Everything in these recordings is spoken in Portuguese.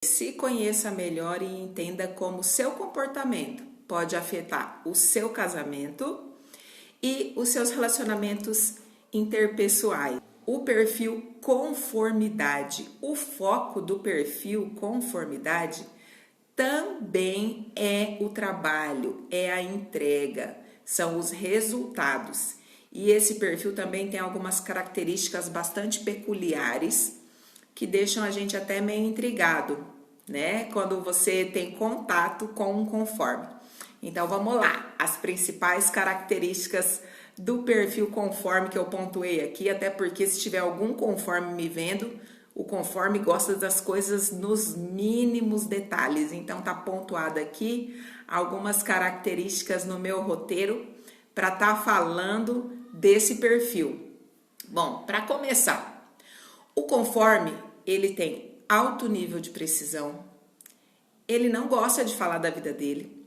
Se conheça melhor e entenda como seu comportamento pode afetar o seu casamento e os seus relacionamentos interpessoais. O perfil conformidade, o foco do perfil conformidade também é o trabalho, é a entrega, são os resultados. E esse perfil também tem algumas características bastante peculiares que deixam a gente até meio intrigado, né? Quando você tem contato com um conforme. Então vamos lá, as principais características do perfil conforme que eu pontuei aqui, até porque se tiver algum conforme me vendo, o conforme gosta das coisas nos mínimos detalhes. Então tá pontuado aqui algumas características no meu roteiro para estar falando desse perfil. Bom, para começar, o conforme, ele tem alto nível de precisão, ele não gosta de falar da vida dele.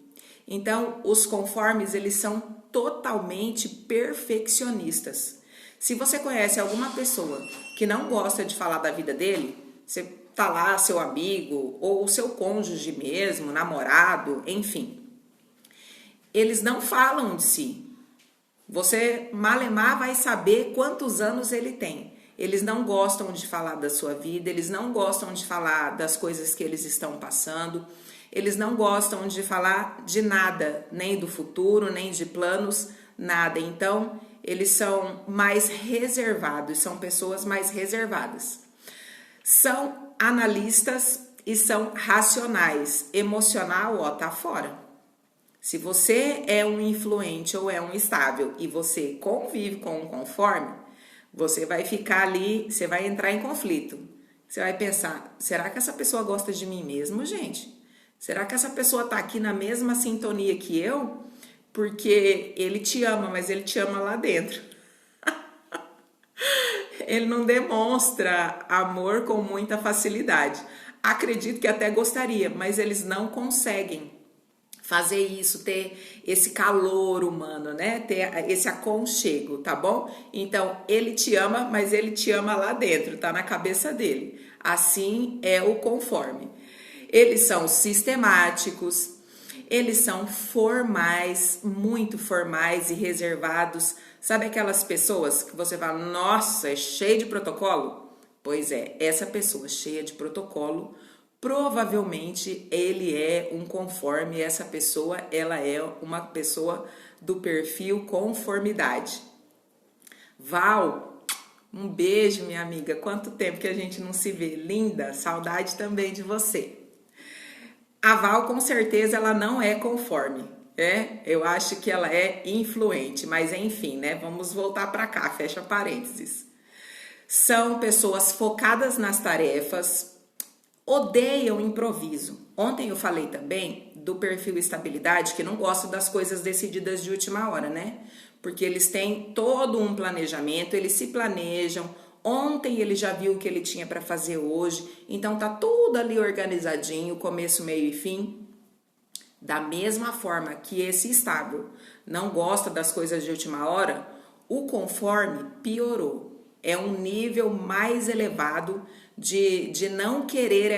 Então, os conformes, eles são totalmente perfeccionistas. Se você conhece alguma pessoa que não gosta de falar da vida dele, você tá lá, seu amigo, ou seu cônjuge mesmo, namorado, enfim, eles não falam de si. Você malemar vai saber quantos anos ele tem. Eles não gostam de falar da sua vida, eles não gostam de falar das coisas que eles estão passando, eles não gostam de falar de nada, nem do futuro, nem de planos, nada. Então, eles são mais reservados, são pessoas mais reservadas. São analistas e são racionais. Emocional, ó, tá fora. Se você é um influente ou é um estável e você convive com um conforme, você vai ficar ali, você vai entrar em conflito. Você vai pensar, será que essa pessoa gosta de mim mesmo, gente? Será que essa pessoa tá aqui na mesma sintonia que eu? Porque ele te ama, mas ele te ama lá dentro. Ele não demonstra amor com muita facilidade. Acredito que até gostaria, mas eles não conseguem fazer isso, ter esse calor humano, né? Ter esse aconchego, tá bom? Então, ele te ama, mas ele te ama lá dentro, tá na cabeça dele. Assim é o conforme. Eles são sistemáticos, eles são formais, muito formais e reservados. Sabe aquelas pessoas que você fala, nossa, é cheio de protocolo? Pois é, essa pessoa cheia de protocolo, provavelmente ele é um conforme, essa pessoa, ela é uma pessoa do perfil conformidade. Val, um beijo, minha amiga. Quanto tempo que a gente não se vê. Linda, saudade também de você. A Val, com certeza, ela não é conforme, né? Eu acho que ela é influente, mas enfim, né? Vamos voltar para cá, fecha parênteses. São pessoas focadas nas tarefas, odeiam improviso. Ontem eu falei também do perfil estabilidade, que não gosta das coisas decididas de última hora, né? Porque eles têm todo um planejamento, eles se planejam. Ontem ele já viu o que ele tinha para fazer hoje, então tá tudo ali organizadinho, começo, meio e fim. Da mesma forma que esse estável não gosta das coisas de última hora, o conforme piorou. É um nível mais elevado de não querer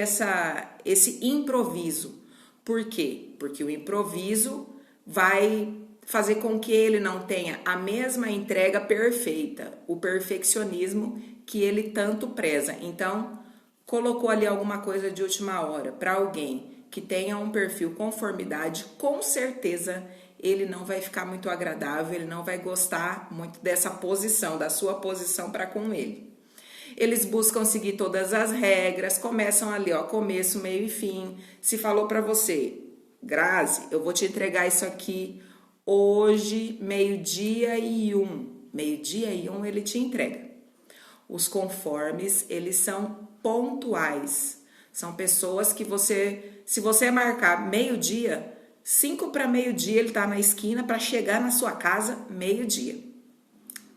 esse improviso. Por quê? Porque o improviso vai fazer com que ele não tenha a mesma entrega perfeita, o perfeccionismo que ele tanto preza. Então, colocou ali alguma coisa de última hora para alguém que tenha um perfil conformidade, com certeza ele não vai ficar muito agradável, ele não vai gostar muito dessa posição, da sua posição para com ele. Eles buscam seguir todas as regras, começam ali, ó, começo, meio e fim. Se falou para você, Grazi, eu vou te entregar isso aqui hoje, meio-dia e 1. Meio-dia e 1 ele te entrega. Os conformes, eles são pontuais. São pessoas que se você marcar meio-dia, 5 para meio-dia ele tá na esquina para chegar na sua casa meio-dia.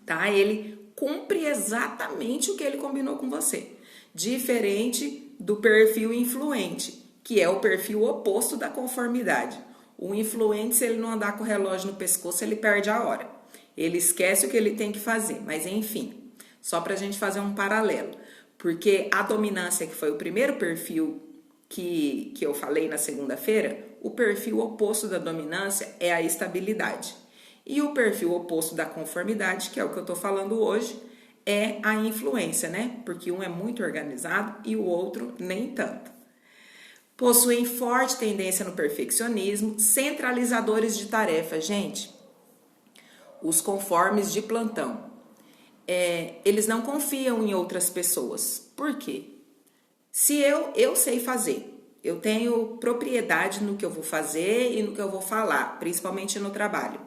Tá? Ele cumpre exatamente o que ele combinou com você. Diferente do perfil influente, que é o perfil oposto da conformidade. O influente, se ele não andar com o relógio no pescoço, ele perde a hora. Ele esquece o que ele tem que fazer. Mas enfim, só para a gente fazer um paralelo. Porque a dominância, que foi o primeiro perfil que eu falei na segunda-feira, o perfil oposto da dominância é a estabilidade. E o perfil oposto da conformidade, que é o que eu tô falando hoje, é a influência, né? Porque um é muito organizado e o outro nem tanto. Possuem forte tendência no perfeccionismo, centralizadores de tarefas. Gente, os conformes de plantão, eles não confiam em outras pessoas. Por quê? Se eu sei fazer, eu tenho propriedade no que eu vou fazer e no que eu vou falar, principalmente no trabalho.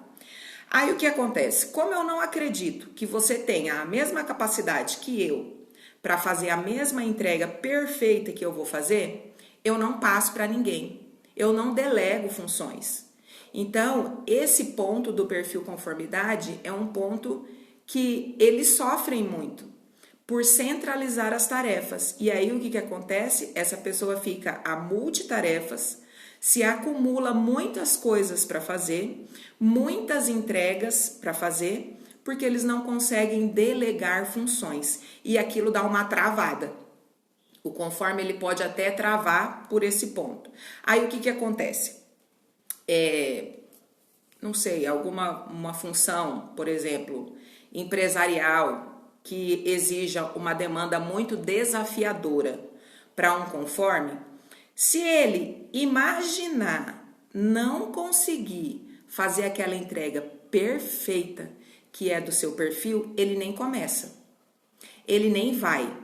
Aí o que acontece? Como eu não acredito que você tenha a mesma capacidade que eu para fazer a mesma entrega perfeita que eu vou fazer, eu não passo para ninguém. Eu não delego funções. Então, esse ponto do perfil conformidade é um ponto que eles sofrem muito por centralizar as tarefas. E aí o que acontece? Essa pessoa fica a multitarefas, se acumula muitas coisas para fazer, muitas entregas para fazer, porque eles não conseguem delegar funções e aquilo dá uma travada. O conforme ele pode até travar por esse ponto. Aí o que acontece? Não sei, uma função, por exemplo, empresarial, que exija uma demanda muito desafiadora para um conforme, se ele imaginar não conseguir fazer aquela entrega perfeita que é do seu perfil, ele nem começa, ele nem vai.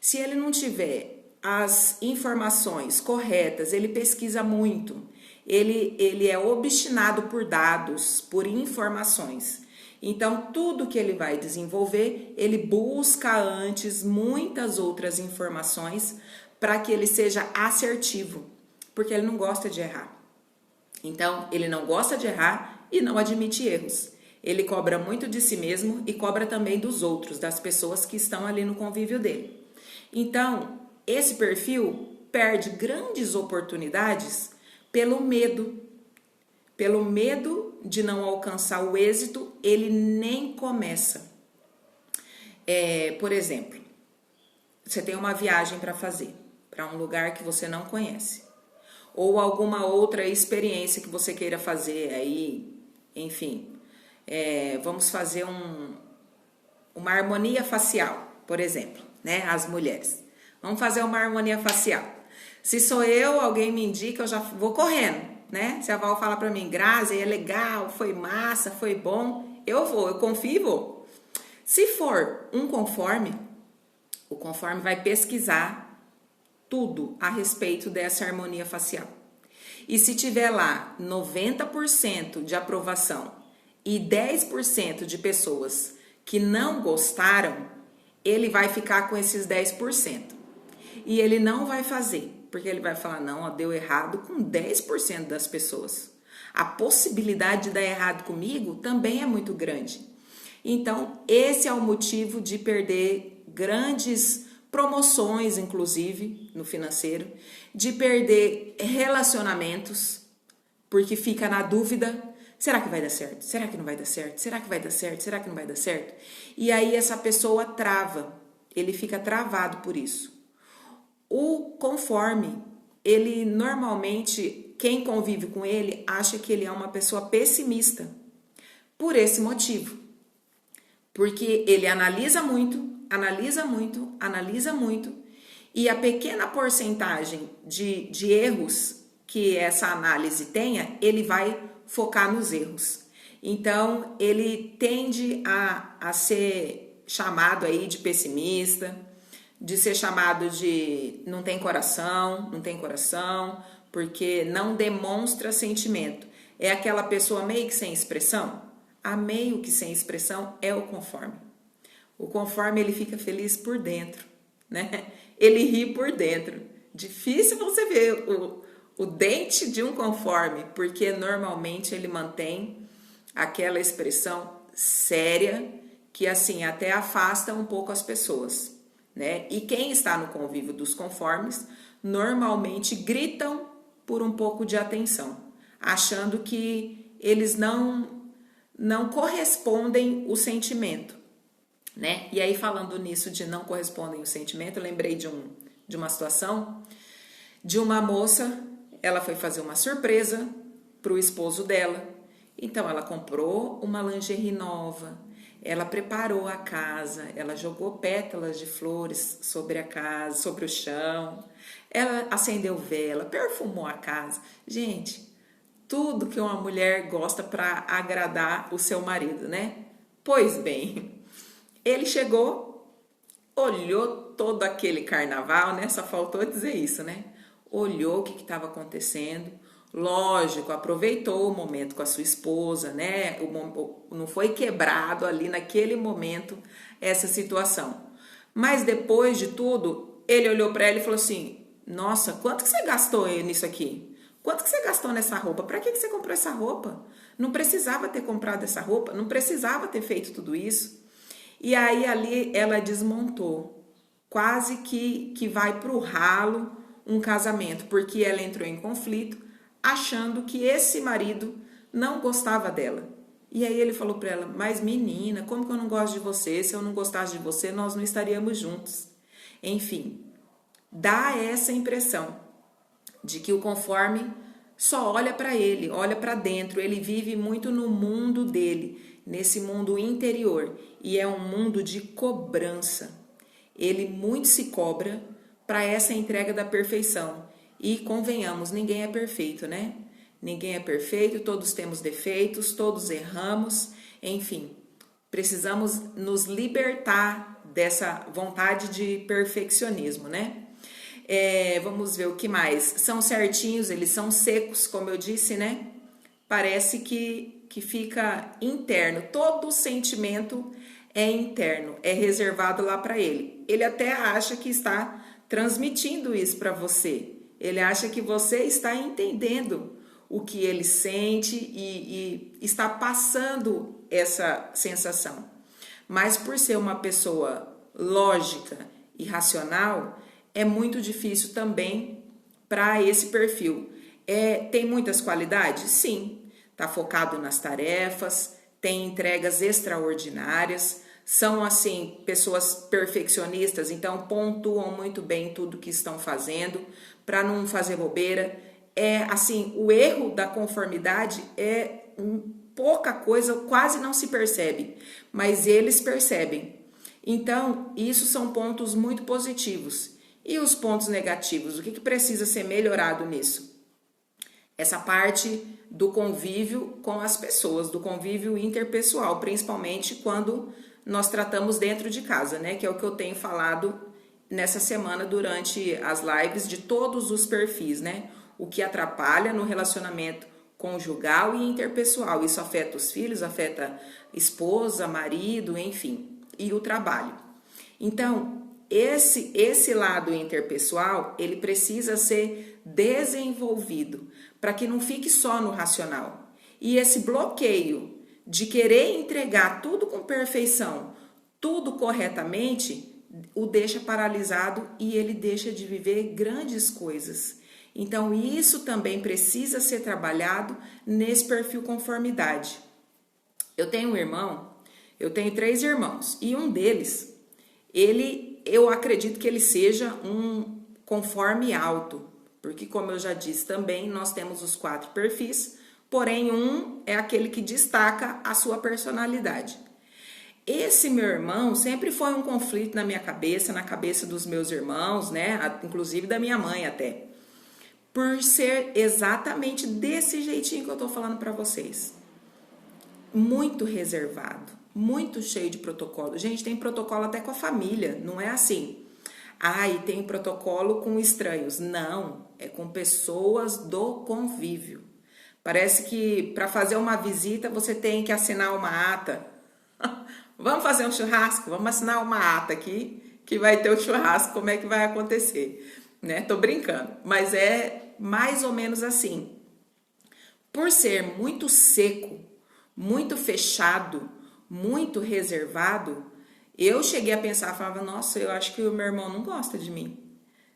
Se ele não tiver as informações corretas, ele pesquisa muito, ele é obstinado por dados, por informações. Então, tudo que ele vai desenvolver, ele busca antes muitas outras informações para que ele seja assertivo, porque ele não gosta de errar. Então, ele não gosta de errar e não admite erros. Ele cobra muito de si mesmo e cobra também dos outros, das pessoas que estão ali no convívio dele. Então, esse perfil perde grandes oportunidades pelo medo. Pelo medo de não alcançar o êxito, ele nem começa. Por exemplo, você tem uma viagem para fazer, para um lugar que você não conhece. Ou alguma outra experiência que você queira fazer aí, enfim. Vamos fazer uma harmonia facial, por exemplo, né? As mulheres. Vamos fazer uma harmonia facial. Se sou eu, alguém me indica, eu já vou correndo, né? Se a Val fala pra mim, Grazi, é legal, foi massa, foi bom, eu vou, eu confio e vou. Se for um conforme, o conforme vai pesquisar tudo a respeito dessa harmonia facial. E se tiver lá 90% de aprovação e 10% de pessoas que não gostaram, ele vai ficar com esses 10%. E ele não vai fazer, porque ele vai falar, não, ó, deu errado com 10% das pessoas. A possibilidade de dar errado comigo também é muito grande. Então, esse é o motivo de perder grandes promoções, inclusive, no financeiro, de perder relacionamentos, porque fica na dúvida, será que vai dar certo? Será que não vai dar certo? Será que vai dar certo? Será que não vai dar certo? E aí essa pessoa trava, ele fica travado por isso. O conforme, ele normalmente, quem convive com ele, acha que ele é uma pessoa pessimista, por esse motivo. Porque ele analisa muito, e a pequena porcentagem de erros que essa análise tenha, ele vai focar nos erros. Então, ele tende a ser chamado aí de pessimista, de ser chamado de não tem coração, porque não demonstra sentimento. É aquela pessoa meio que sem expressão? A meio que sem expressão é o conforme. O conforme, ele fica feliz por dentro, né? Ele ri por dentro. Difícil você ver o dente de um conforme, porque normalmente ele mantém aquela expressão séria que assim até afasta um pouco as pessoas, né? E quem está no convívio dos conformes normalmente gritam por um pouco de atenção, achando que eles não correspondem o sentimento, né? E aí, falando nisso de não correspondem o sentimento, eu lembrei de uma situação. de uma moça. Ela foi fazer uma surpresa para o esposo dela. Então ela comprou uma lingerie nova, ela preparou a casa, ela jogou pétalas de flores sobre a casa, sobre o chão, ela acendeu vela, perfumou a casa. Gente, tudo que uma mulher gosta para agradar o seu marido, né? Pois bem, ele chegou, olhou todo aquele carnaval, né? Só faltou dizer isso, né? Olhou o que estava acontecendo. Lógico, aproveitou o momento com a sua esposa, né? Não foi quebrado ali naquele momento essa situação. Mas depois de tudo, ele olhou para ela e falou assim: nossa, quanto que você gastou nisso aqui? Quanto que você gastou nessa roupa? Para que você comprou essa roupa? Não precisava ter comprado essa roupa, não precisava ter feito tudo isso. E aí ali ela desmontou, quase que vai para o ralo um casamento, porque ela entrou em conflito, achando que esse marido não gostava dela. E aí ele falou para ela: mas menina, como que eu não gosto de você? Se eu não gostasse de você, nós não estaríamos juntos. Enfim, dá essa impressão de que o conforme só olha para ele, olha para dentro. Ele vive muito no mundo dele, nesse mundo interior, e é um mundo de cobrança. Ele muito se cobra para essa entrega da perfeição. E convenhamos, ninguém é perfeito, né? Ninguém é perfeito, todos temos defeitos, todos erramos, enfim. Precisamos nos libertar dessa vontade de perfeccionismo, né? Vamos ver o que mais. São certinhos, eles são secos, como eu disse, né? Parece que fica interno. Todo o sentimento é interno, é reservado lá para ele. Ele até acha que está transmitindo isso para você. Ele acha que você está entendendo o que ele sente e está passando essa sensação. Mas por ser uma pessoa lógica e racional, é muito difícil também para esse perfil. Tem muitas qualidades? Sim. Está focado nas tarefas, tem entregas extraordinárias, são assim pessoas perfeccionistas, então pontuam muito bem tudo que estão fazendo para não fazer bobeira. Assim, o erro da conformidade é pouca coisa, quase não se percebe, mas eles percebem. Então, isso são pontos muito positivos. E os pontos negativos? O que precisa ser melhorado nisso? Essa parte do convívio com as pessoas, do convívio interpessoal, principalmente quando nós tratamos dentro de casa, né? Que é o que eu tenho falado nessa semana durante as lives de todos os perfis, né? O que atrapalha no relacionamento conjugal e interpessoal. Isso afeta os filhos, afeta esposa, marido, enfim, e o trabalho. Então, esse lado interpessoal, ele precisa ser desenvolvido para que não fique só no racional. E esse bloqueio de querer entregar tudo com perfeição, tudo corretamente, o deixa paralisado e ele deixa de viver grandes coisas. Então, isso também precisa ser trabalhado nesse perfil conformidade. Eu tenho um irmão, eu tenho 3 irmãos, e um deles, eu acredito que ele seja um conforme alto, porque como eu já disse também, nós temos os 4 perfis, porém um é aquele que destaca a sua personalidade. Esse meu irmão sempre foi um conflito na minha cabeça, na cabeça dos meus irmãos, né? Inclusive da minha mãe até. Por ser exatamente desse jeitinho que eu tô falando para vocês. Muito reservado, muito cheio de protocolo. Gente, tem protocolo até com a família, não é assim. E tem protocolo com estranhos. Não, é com pessoas do convívio. Parece que para fazer uma visita você tem que assinar uma ata. Vamos fazer um churrasco? Vamos assinar uma ata aqui que vai ter o churrasco, como é que vai acontecer, né? Tô brincando, mas é mais ou menos assim. Por ser muito seco, muito fechado, muito reservado, eu cheguei a pensar, falava, nossa, eu acho que o meu irmão não gosta de mim,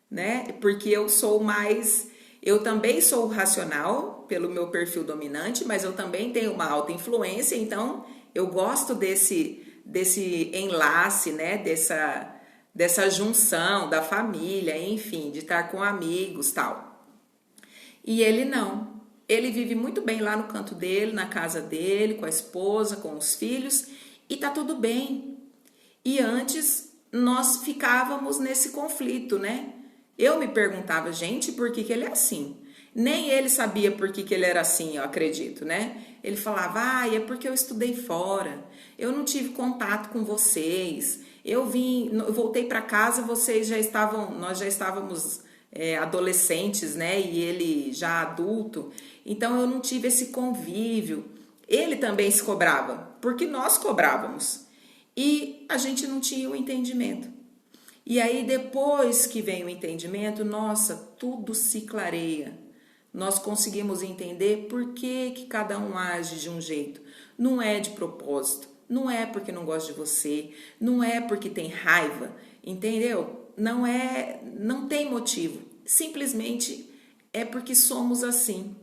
né? Porque eu também sou racional pelo meu perfil dominante, mas eu também tenho uma alta influência, então eu gosto desse enlace, né? dessa junção da família, enfim, de estar com amigos, tal. E ele não. Ele vive muito bem lá no canto dele, na casa dele, com a esposa, com os filhos, e tá tudo bem. E antes nós ficávamos nesse conflito, né? Eu me perguntava, gente, por que ele é assim? Nem ele sabia por que ele era assim, eu acredito, né? Ele falava, é porque eu estudei fora, eu não tive contato com vocês, eu voltei para casa, nós já estávamos adolescentes, né? E ele já adulto, então eu não tive esse convívio. Ele também se cobrava, porque nós cobrávamos. E a gente não tinha o entendimento. E aí, depois que vem o entendimento, nossa, tudo se clareia. Nós conseguimos entender por que cada um age de um jeito. Não é de propósito, não é porque não gosta de você, não é porque tem raiva, entendeu? Não tem motivo. Simplesmente é porque somos assim.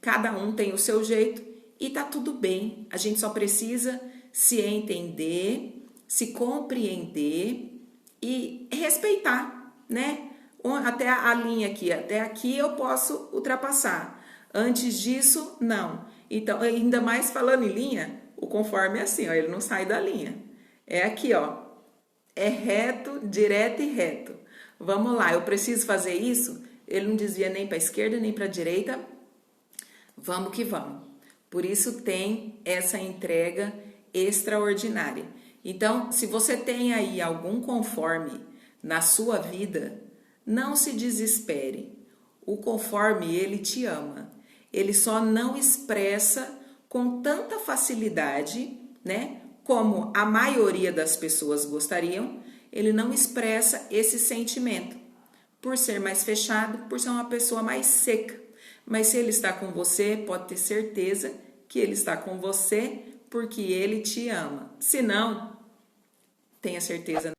Cada um tem o seu jeito e tá tudo bem. A gente só precisa se entender, se compreender e respeitar, né? Até a linha aqui, até aqui eu posso ultrapassar. Antes disso, não. Então, ainda mais falando em linha, o conforme é assim, ó, ele não sai da linha. É aqui, ó. É reto, direto e reto. Vamos lá, eu preciso fazer isso? Ele não desvia nem para a esquerda nem para a direita. Vamos que vamos. Por isso tem essa entrega extraordinária. Então, se você tem aí algum conforme na sua vida, não se desespere. O conforme, ele te ama. Ele só não expressa com tanta facilidade, né? Como a maioria das pessoas gostariam, ele não expressa esse sentimento. Por ser mais fechado, por ser uma pessoa mais seca. Mas se ele está com você, pode ter certeza que ele está com você porque ele te ama. Se não, tenha certeza